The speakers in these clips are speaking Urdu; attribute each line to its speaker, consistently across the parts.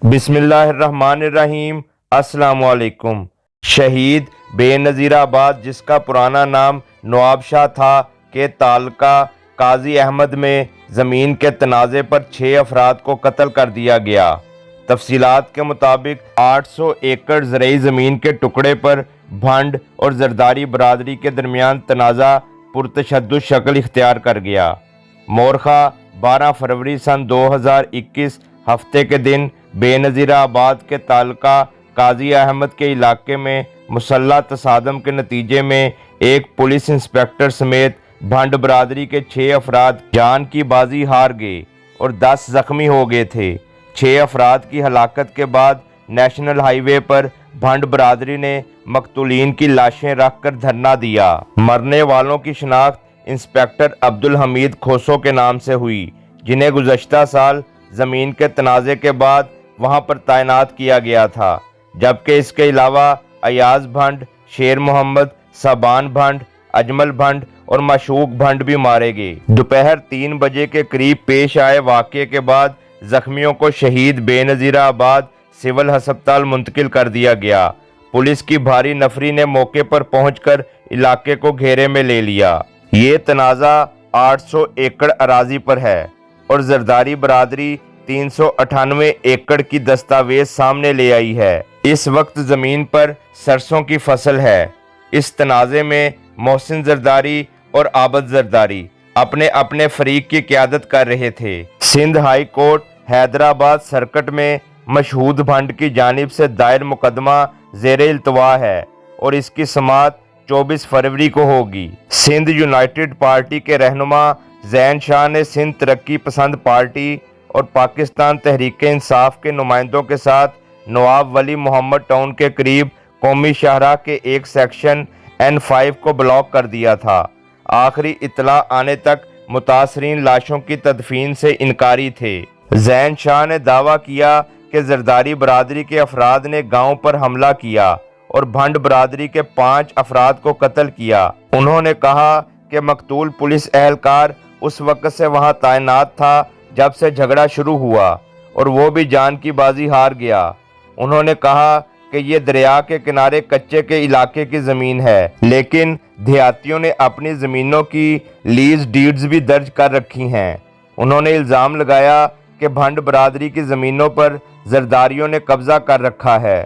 Speaker 1: بسم اللہ الرحمن الرحیم۔ السلام علیکم۔ شہید بے نظیر آباد، جس کا پرانا نام نواب شاہ تھا، کے تعلقہ قاضی احمد میں زمین کے تنازع پر 6 افراد کو قتل کر دیا گیا۔ تفصیلات کے مطابق 800 ایکڑ زرعی زمین کے ٹکڑے پر بھنڈ اور زرداری برادری کے درمیان تنازع پرتشدد شکل اختیار کر گیا۔ مورخہ 12 فروری سن 2021 ہفتے کے دن بے نظیر آباد کے تعلقہ قاضی احمد کے علاقے میں مسلح تصادم کے نتیجے میں ایک پولیس انسپکٹر سمیت بھنڈ برادری کے 6 افراد جان کی بازی ہار گئے اور 10 زخمی ہو گئے تھے۔ 6 افراد کی ہلاکت کے بعد نیشنل ہائی وے پر بھنڈ برادری نے مقتولین کی لاشیں رکھ کر دھرنا دیا۔ مرنے والوں کی شناخت انسپکٹر عبدالحمید کھوسو کے نام سے ہوئی، جنہیں گزشتہ سال زمین کے تنازع کے بعد وہاں پر تعینات کیا گیا تھا، جبکہ اس کے علاوہ ایاز بھنڈ، شیر محمد، صابان بھنڈ، اجمل بھنڈ اور مشوق بھنڈ بھی مارے گئے۔ دوپہر 3 بجے کے قریب پیش آئے واقعے کے بعد زخمیوں کو شہید بے نظیر آباد سول ہسپتال منتقل کر دیا گیا۔ پولیس کی بھاری نفری نے موقع پر پہنچ کر علاقے کو گھیرے میں لے لیا۔ یہ تنازع 800 ایکڑ اراضی پر ہے اور زرداری برادری 398 ایکڑ کی دستاویز سامنے لے آئی ہے۔ اس وقت زمین پر سرسوں کی فصل ہے۔ اس تنازع میں محسن زرداری اور عابد زرداری اپنے اپنے فریق کی قیادت کر رہے تھے۔ Sindh high court Hyderabad circuit میں مشہود بھنڈ کی جانب سے دائر مقدمہ زیر التوا ہے اور اس کی سماعت 24 فروری کو ہوگی۔ سندھ یونائیٹڈ پارٹی کے رہنما زین شاہ نے سندھ ترقی پسند پارٹی اور پاکستان تحریک انصاف کے نمائندوں کے ساتھ نواب ولی محمد ٹاؤن کے قریب قومی شاہراہ کے ایک سیکشن N5 کو بلاک کر دیا تھا۔ آخری اطلاع آنے تک متاثرین لاشوں کی تدفین سے انکاری تھے۔ زین شاہ نے دعویٰ کیا کہ زرداری برادری کے افراد نے گاؤں پر حملہ کیا اور بھنڈ برادری کے 5 افراد کو قتل کیا۔ انہوں نے کہا کہ مقتول پولیس اہلکار اس وقت سے وہاں تعینات تھا جب سے جھگڑا شروع ہوا اور وہ بھی جان کی بازی ہار گیا۔ انہوں نے کہا کہ یہ دریا کے کنارے کچے کے علاقے کی زمین ہے، لیکن دیہاتیوں نے اپنی زمینوں کی لیز ڈیڈز بھی درج کر رکھی ہیں۔ انہوں نے الزام لگایا کہ بھنڈ برادری کی زمینوں پر زرداریوں نے قبضہ کر رکھا ہے۔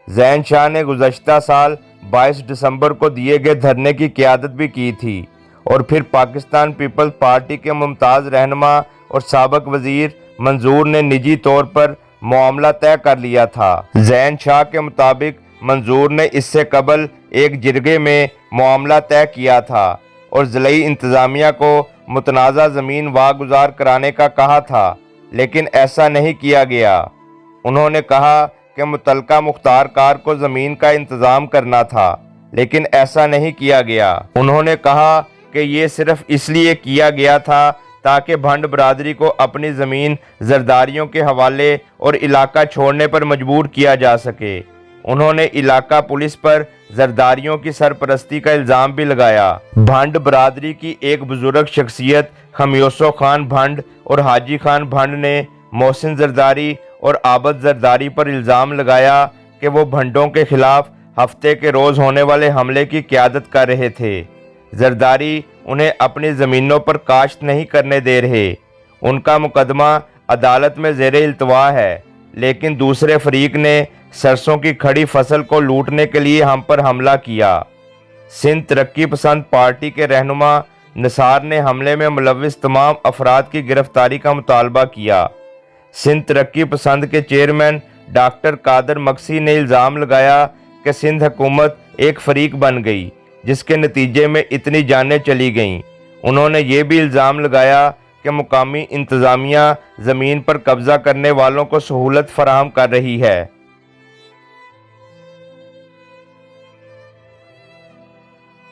Speaker 1: زین شاہ نے گزشتہ سال 22 دسمبر کو دیے گئے دھرنے کی قیادت بھی کی تھی اور پھر پاکستان پیپلز پارٹی کے ممتاز رہنما اور سابق وزیر منظور نے نجی طور پر معاملہ طے کر لیا تھا۔ زین شاہ کے مطابق منظور نے اس سے قبل ایک جرگے میں معاملہ طے کیا تھا اور ضلعی انتظامیہ کو متنازع زمین واگزار کرانے کا کہا تھا، لیکن ایسا نہیں کیا گیا۔ انہوں نے کہا کہ متعلقہ مختار کار کو زمین کا انتظام کرنا تھا، لیکن ایسا نہیں کیا گیا۔ انہوں نے کہا کہ یہ صرف اس لیے کیا گیا تھا تاکہ بھنڈ برادری کو اپنی زمین زرداریوں کے حوالے اور علاقہ چھوڑنے پر مجبور کیا جا سکے۔ انہوں نے علاقہ پولیس پر زرداریوں کی سرپرستی کا الزام بھی لگایا۔ بھنڈ برادری کی ایک بزرگ شخصیت خمیوسو خان بھنڈ اور حاجی خان بھنڈ نے محسن زرداری اور عابد زرداری پر الزام لگایا کہ وہ بھنڈوں کے خلاف ہفتے کے روز ہونے والے حملے کی قیادت کر رہے تھے۔ زرداری انہیں اپنی زمینوں پر کاشت نہیں کرنے دے رہے۔ ان کا مقدمہ عدالت میں زیر التوا ہے، لیکن دوسرے فریق نے سرسوں کی کھڑی فصل کو لوٹنے کے لیے ہم پر حملہ کیا۔ سندھ ترقی پسند پارٹی کے رہنما نثار نے حملے میں ملوث تمام افراد کی گرفتاری کا مطالبہ کیا۔ سندھ ترقی پسند کے چیئرمین ڈاکٹر قادر مکسی نے الزام لگایا کہ سندھ حکومت ایک فریق بن گئی، جس کے نتیجے میں اتنی جانیں چلی گئیں۔ انہوں نے یہ بھی الزام لگایا کہ مقامی انتظامیہ زمین پر قبضہ کرنے والوں کو سہولت فراہم کر رہی ہے۔